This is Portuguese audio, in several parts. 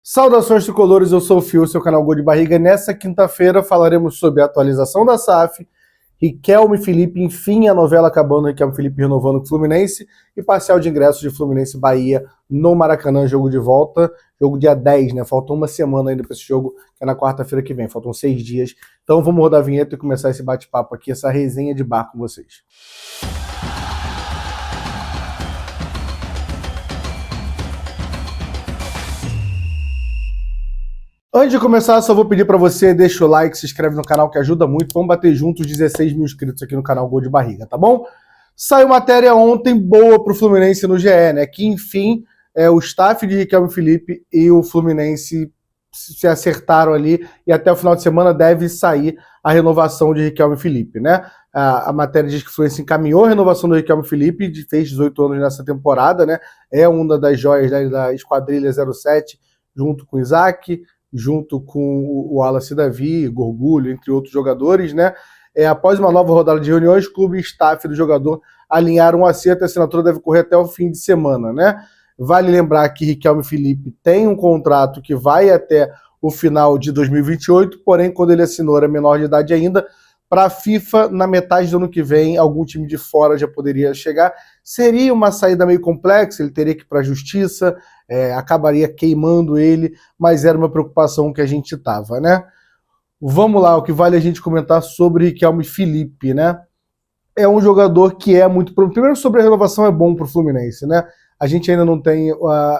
Saudações tricolores, eu sou o Fio, seu canal Gol de Barriga. Nessa quinta-feira falaremos sobre a atualização da SAF, Riquelme e Felipe, enfim, a novela acabando, Riquelme e Felipe renovando com o Fluminense, e parcial de ingressos de Fluminense e Bahia no Maracanã, jogo de volta, jogo dia 10, né? Faltou uma semana ainda para esse jogo, que é na quarta-feira que vem, faltam 6 dias. Então vamos rodar a vinheta e começar esse bate-papo aqui, essa resenha de bar com vocês. Antes de começar, só vou pedir para você, deixa o like, se inscreve no canal que ajuda muito. Vamos bater juntos 16 mil inscritos aqui no canal Gol de Barriga, tá bom? Saiu matéria ontem boa pro Fluminense no GE, né? Que enfim, o staff de Riquelme e Felipe e o Fluminense se acertaram ali e até o final de semana deve sair a renovação de Riquelme e Felipe, né? A matéria diz que o Fluminense encaminhou a renovação do Riquelme e Felipe, fez 18 anos nessa temporada, né? É uma das joias da Esquadrilha 07, junto com o Isaac, junto com o Wallace Davi, Gorgulho, entre outros jogadores, né? Após uma nova rodada de reuniões, clube e staff do jogador alinharam um acerto e a assinatura deve correr até o fim de semana, né? Vale lembrar que Riquelme e Felipe têm um contrato que vai até o final de 2028, porém, quando ele assinou, era menor de idade ainda. Para a FIFA, na metade do ano que vem, algum time de fora já poderia chegar. Seria uma saída meio complexa, ele teria que ir para a justiça, acabaria queimando ele, mas era uma preocupação que a gente estava, né? Vamos lá, o que vale a gente comentar sobre Riquelme e Felipe, né? É um jogador que é muito... Primeiro, sobre a renovação é bom para o Fluminense, né? A gente ainda não tem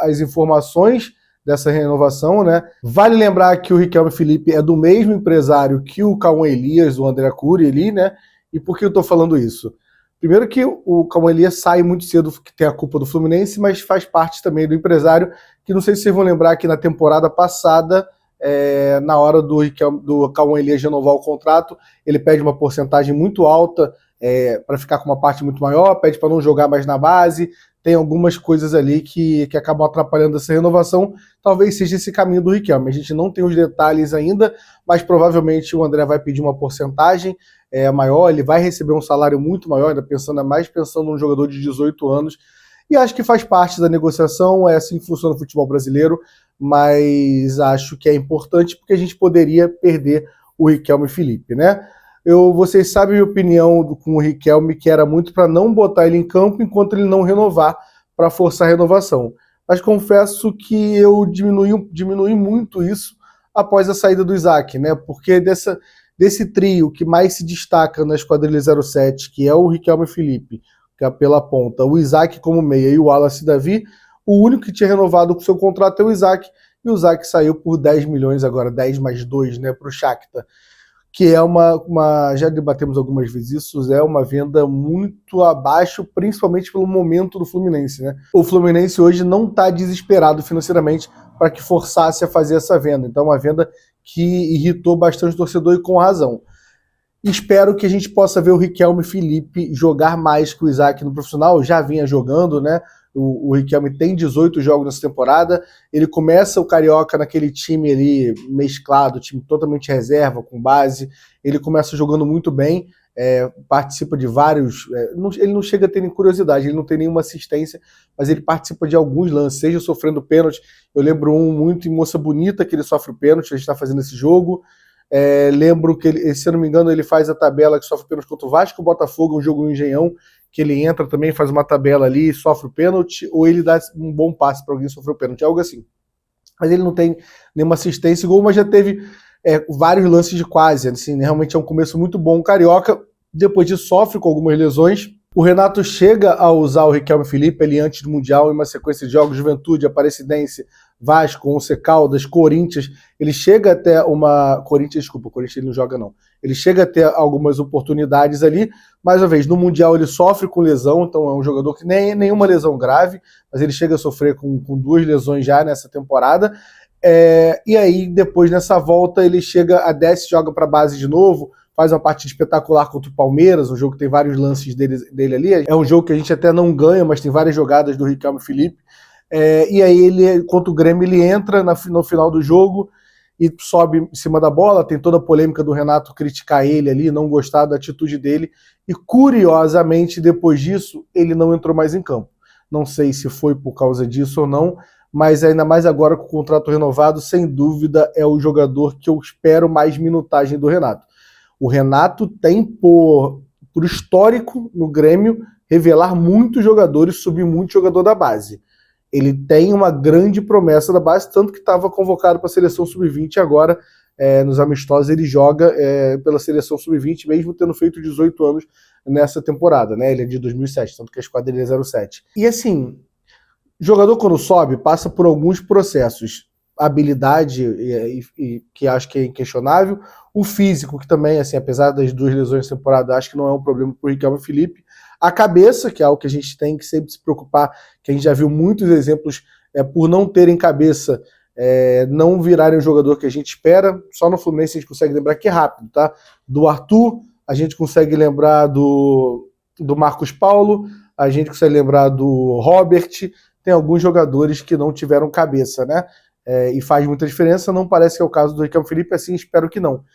as informações dessa renovação, né? Vale lembrar que o Riquelme Felipe é do mesmo empresário que o Cauã Elias, o André Cury ali, né? E por que eu tô falando isso? Primeiro que o Cauã Elias sai muito cedo, que tem a culpa do Fluminense, mas faz parte também do empresário, que não sei se vocês vão lembrar que na temporada passada, na hora do Cauã Elias renovar o contrato, ele pede uma porcentagem muito alta para ficar com uma parte muito maior, pede para não jogar mais na base. Tem algumas coisas ali que acabam atrapalhando essa renovação. Talvez seja esse caminho do Riquelme. A gente não tem os detalhes ainda, mas provavelmente o André vai pedir uma porcentagem maior, ele vai receber um salário muito maior, ainda pensando num jogador de 18 anos. E acho que faz parte da negociação, é assim que funciona o futebol brasileiro, mas acho que é importante porque a gente poderia perder o Riquelme Felipe, né? Vocês sabem a minha opinião com o Riquelme, que era muito para não botar ele em campo enquanto ele não renovar, para forçar a renovação. Mas confesso que eu diminui muito isso após a saída do Isaac, né? Porque desse trio que mais se destaca na Esquadrilha 07, que é o Riquelme Felipe, que é pela ponta, o Isaac como meia e o Wallace Davi, o único que tinha renovado com seu contrato é o Isaac, e o Isaac saiu por 10 milhões agora, 10 mais 2, né, para o Shakhtar, que é já debatemos algumas vezes isso, é uma venda muito abaixo, principalmente pelo momento do Fluminense, né? O Fluminense hoje não está desesperado financeiramente para que forçasse a fazer essa venda, então é uma venda que irritou bastante o torcedor e com razão. Espero que a gente possa ver o Riquelme Felipe jogar mais que o Isaac no profissional, já vinha jogando, né? O Riquelme tem 18 jogos nessa temporada, ele começa o Carioca naquele time ali mesclado, time totalmente reserva, com base, ele começa jogando muito bem, participa de vários... ele não chega a ter curiosidade, ele não tem nenhuma assistência, mas ele participa de alguns lances, seja sofrendo pênalti. Eu lembro um muito em Moça Bonita, que ele sofre pênalti, a gente está fazendo esse jogo. Lembro que, se eu não me engano, ele faz a tabela que sofre pênalti contra o Vasco e o Botafogo, um jogo no Engenhão, que ele entra também, faz uma tabela ali, sofre o pênalti, ou ele dá um bom passe para alguém sofrer o pênalti, algo assim. Mas ele não tem nenhuma assistência e gol, mas já teve vários lances de quase, assim, né? Realmente é um começo muito bom. O Carioca, depois disso, sofre com algumas lesões. O Renato chega a usar o Riquelme Felipe ali antes do Mundial, em uma sequência de jogos, Juventude, Aparecidense, Vasco, Once Caldas, Corinthians. Ele chega até Corinthians ele não joga não. Ele chega a ter algumas oportunidades ali. Mais uma vez, no Mundial ele sofre com lesão, então é um jogador que nem nenhuma lesão grave, mas ele chega a sofrer com 2 lesões já nessa temporada. E aí, depois, nessa volta, ele desce, joga para a base de novo, faz uma partida espetacular contra o Palmeiras, um jogo que tem vários lances dele ali. É um jogo que a gente até não ganha, mas tem várias jogadas do Riquelme Felipe. E aí, ele, contra o Grêmio, ele entra no final do jogo e sobe em cima da bola. Tem toda a polêmica do Renato criticar ele ali, não gostar da atitude dele. E, curiosamente, depois disso, ele não entrou mais em campo. Não sei se foi por causa disso ou não, mas ainda mais agora com o contrato renovado, sem dúvida é o jogador que eu espero mais minutagem do Renato. O Renato tem por histórico no Grêmio revelar muitos jogadores, subir muito jogador da base. Ele tem uma grande promessa da base, tanto que estava convocado para a seleção sub-20 agora, nos amistosos, ele joga pela seleção sub-20, mesmo tendo feito 18 anos nessa temporada, né? Ele é de 2007, tanto que a esquadra dele é 07. E assim, jogador quando sobe, passa por alguns processos. Habilidade, que acho que é inquestionável. O físico, que também, assim, apesar das 2 lesões de temporada, acho que não é um problema para o Riquelme e Felipe. A cabeça, que é algo que a gente tem que sempre se preocupar, que a gente já viu muitos exemplos por não terem cabeça, não virarem o jogador que a gente espera. Só no Fluminense a gente consegue lembrar que é rápido, tá? Do Arthur, a gente consegue lembrar do Marcos Paulo, a gente consegue lembrar do Robert. Tem alguns jogadores que não tiveram cabeça, né? E faz muita diferença. Não parece que é o caso do Riquelme Felipe, assim, espero que não.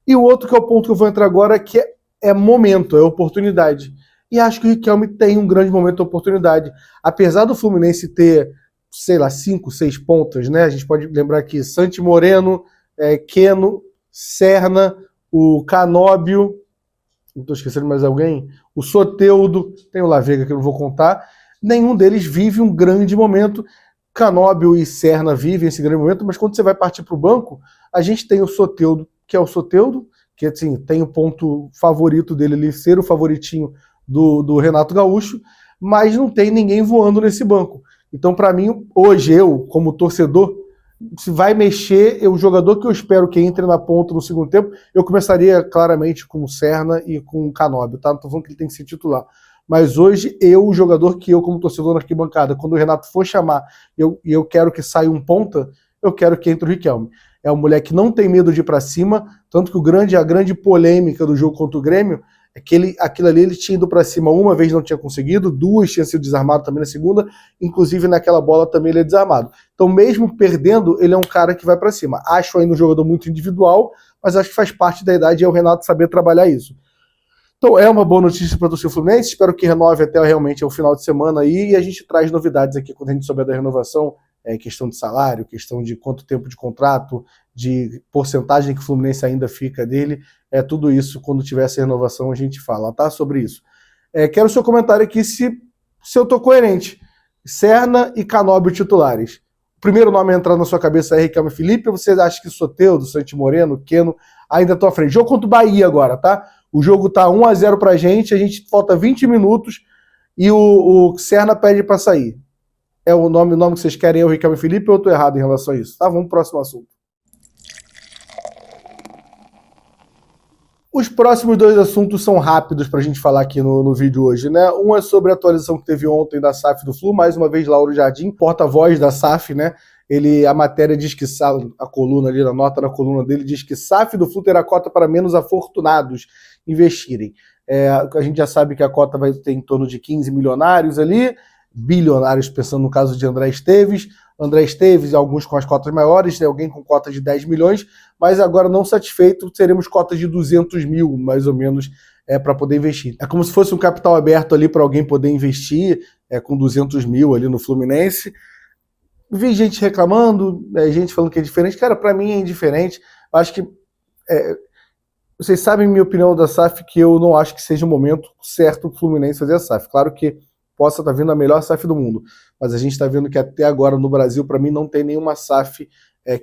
E o outro, que é o ponto que eu vou entrar agora, que é momento, é oportunidade. E acho que o Riquelme tem um grande momento de oportunidade. Apesar do Fluminense ter, sei lá, 5, 6 pontas, né? A gente pode lembrar aqui Santi Moreno, Keno, Serna, o Canóbio, não estou esquecendo mais alguém, o Soteldo, tem o Lavega que eu não vou contar. Nenhum deles vive um grande momento. Canóbio e Serna vivem esse grande momento, mas quando você vai partir para o banco, a gente tem o Soteldo, que é o Soteldo, que assim, tem o ponto favorito dele ali, ser o favoritinho do Renato Gaúcho, mas não tem ninguém voando nesse banco. Então, para mim, hoje, eu, como torcedor, se vai mexer, o jogador que eu espero que entre na ponta no segundo tempo, eu começaria claramente com o Serna e com o Canóbio, tá? Não tô falando que ele tem que ser titular. Mas hoje, o jogador que eu, como torcedor na arquibancada, quando o Renato for chamar e eu quero que saia um ponta, eu quero que entre o Riquelme. É um moleque que não tem medo de ir para cima, tanto que a grande polêmica do jogo contra o Grêmio é que aquilo ali ele tinha ido para cima uma vez, não tinha conseguido, 2 tinha sido desarmado também na segunda, inclusive naquela bola também ele é desarmado. Então, mesmo perdendo, ele é um cara que vai para cima. Acho ainda um jogador muito individual, mas acho que faz parte da idade e é o Renato saber trabalhar isso. Então é uma boa notícia para o torcedor Fluminense, espero que renove até realmente o final de semana aí, e a gente traz novidades aqui quando a gente souber da renovação, questão de salário, questão de quanto tempo de contrato, de porcentagem que o Fluminense ainda fica dele, tudo isso, quando tiver essa renovação, a gente fala, tá? Sobre isso. Quero o seu comentário aqui se eu tô coerente. Serna e Canóbio titulares. O primeiro nome a entrar na sua cabeça é Riquelme Felipe, ou você acha que Soteldo, Santi Moreno, Keno, ainda estão à frente? Jogo contra o Bahia agora, tá? O jogo tá 1-0 pra gente, a gente falta 20 minutos e o Serna pede para sair. O nome que vocês querem é o Riquelme Felipe ou eu tô errado em relação a isso? Tá, vamos pro próximo assunto. Os próximos 2 assuntos são rápidos pra gente falar aqui no vídeo hoje, né? Um é sobre a atualização que teve ontem da SAF do Flu, mais uma vez Lauro Jardim, porta-voz da SAF, né? A matéria diz que, a coluna ali, a nota na coluna dele diz que SAF do Flu terá cota para menos afortunados investirem. A gente já sabe que a cota vai ter em torno de 15 milionários ali, bilionários, pensando no caso de André Esteves, alguns com as cotas maiores, alguém com cota de 10 milhões, mas agora não satisfeito, teremos cotas de 200 mil, mais ou menos, para poder investir. É como se fosse um capital aberto ali para alguém poder investir com 200 mil ali no Fluminense. Vi gente reclamando, gente falando que é diferente. Cara, para mim é indiferente. Acho que vocês sabem minha opinião da SAF, que eu não acho que seja o momento certo para o Fluminense fazer a SAF. Claro que possa estar vindo a melhor SAF do mundo, mas a gente está vendo que até agora no Brasil, para mim, não tem nenhuma SAF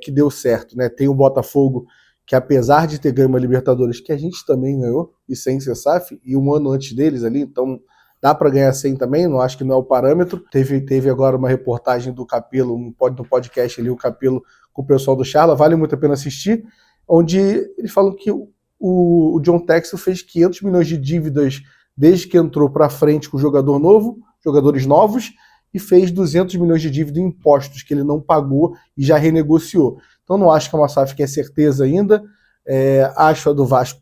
que deu certo, né? Tem o Botafogo, que apesar de ter ganho uma Libertadores, que a gente também ganhou, e sem ser SAF, e um ano antes deles ali, então dá para ganhar sem também, não acho que não é o parâmetro. Teve agora uma reportagem do Capello, no podcast ali, o Capello com o pessoal do Charla, vale muito a pena assistir, onde eles falam que o John Texel fez 500 milhões de dívidas desde que entrou para frente com o jogadores novos, e fez 200 milhões de dívida em impostos que ele não pagou e já renegociou. Então não acho que é uma SAF que é certeza ainda. Acho a do Vasco,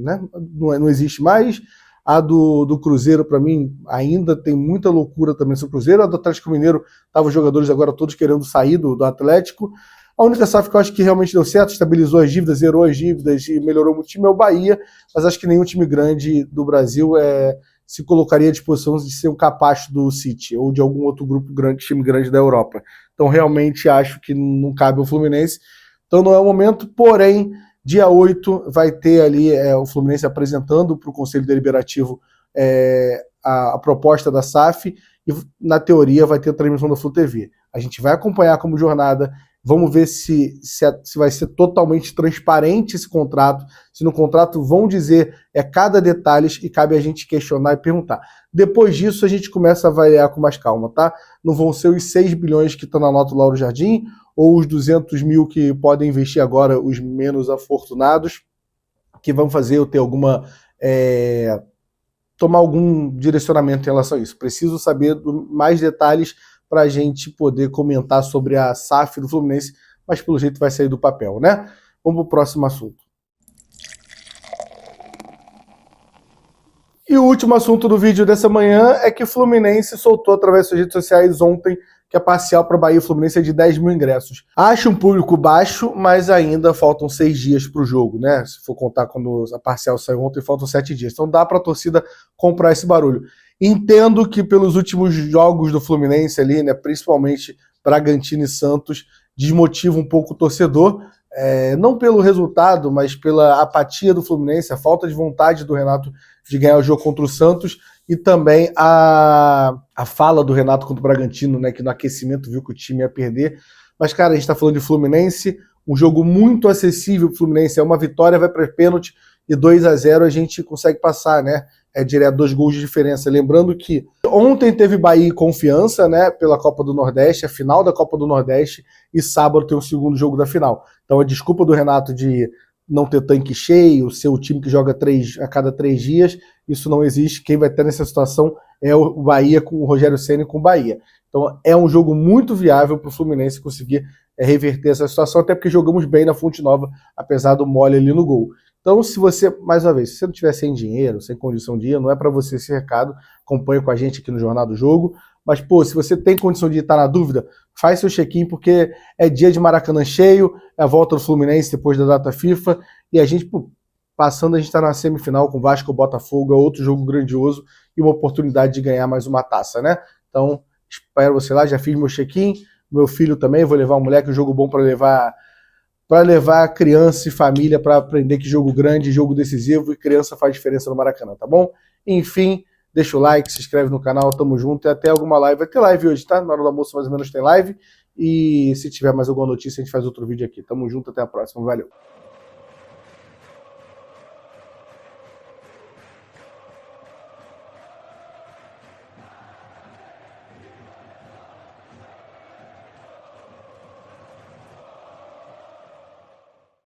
né? Não existe mais. A do Cruzeiro, para mim, ainda tem muita loucura também sobre o Cruzeiro. A do Atlético Mineiro, estavam os jogadores agora todos querendo sair do Atlético. A única SAF que eu acho que realmente deu certo, estabilizou as dívidas, zerou as dívidas e melhorou muito o time é o Bahia, mas acho que nenhum time grande do Brasil se colocaria à disposição de ser um capacho do City ou de algum outro time grande da Europa. Então realmente acho que não cabe ao Fluminense. Então não é o momento, porém, dia 8 vai ter ali o Fluminense apresentando para o Conselho Deliberativo a proposta da SAF e, na teoria, vai ter a transmissão da Flu TV. A gente vai acompanhar como jornada, vamos ver se vai ser totalmente transparente esse contrato, se no contrato vão dizer cada detalhe e cabe a gente questionar e perguntar. Depois disso, a gente começa a avaliar com mais calma, tá? Não vão ser os 6 bilhões que estão na nota do Lauro Jardim ou os 200 mil que podem investir agora os menos afortunados, que vão fazer eu ter alguma... tomar algum direcionamento em relação a isso. Preciso saber mais detalhes para a gente poder comentar sobre a SAF do Fluminense, mas pelo jeito vai sair do papel, né? Vamos para o próximo assunto. E o último assunto do vídeo dessa manhã é que o Fluminense soltou através das suas redes sociais ontem que a parcial para Bahia e Fluminense é de 10 mil ingressos. Acho um público baixo, mas ainda faltam 6 dias para o jogo, né? Se for contar quando a parcial saiu ontem, faltam 7 dias. Então dá para a torcida comprar esse barulho. Entendo que pelos últimos jogos do Fluminense ali, né, principalmente Bragantino e Santos, desmotiva um pouco o torcedor, não pelo resultado, mas pela apatia do Fluminense, a falta de vontade do Renato de ganhar o jogo contra o Santos e também a fala do Renato contra o Bragantino, né, que no aquecimento viu que o time ia perder. Mas, cara, a gente está falando de Fluminense, um jogo muito acessível para o Fluminense, é uma vitória, vai para pênalti e 2-0 a gente consegue passar, né? Direto 2 gols de diferença. Lembrando que ontem teve Bahia e Confiança, né, pela Copa do Nordeste, a final da Copa do Nordeste, e sábado tem o segundo jogo da final. Então a desculpa do Renato de não ter tanque cheio, ser o time que joga a cada 3 dias, isso não existe. Quem vai ter nessa situação é o Bahia com o Rogério Ceni com o Bahia. Então é um jogo muito viável para o Fluminense conseguir reverter essa situação, até porque jogamos bem na Fonte Nova, apesar do mole ali no gol. Então, se você, mais uma vez, se você não tiver sem dinheiro, sem condição de ir, não é para você esse recado, acompanhe com a gente aqui no Jornal do Jogo, mas, pô, se você tem condição de estar na dúvida, faz seu check-in, porque é dia de Maracanã cheio, é a volta do Fluminense depois da data FIFA, e a gente, pô, passando, a gente está na semifinal com Vasco e Botafogo, é outro jogo grandioso e uma oportunidade de ganhar mais uma taça, né? Então, espero você lá, já fiz meu check-in, meu filho também, vou levar o moleque, um jogo bom para levar criança e família para aprender que jogo grande, jogo decisivo e criança faz diferença no Maracanã, tá bom? Enfim, deixa o like, se inscreve no canal, tamo junto e até alguma live. Vai ter live hoje, tá? Na hora do almoço mais ou menos tem live e se tiver mais alguma notícia a gente faz outro vídeo aqui. Tamo junto, até a próxima, valeu!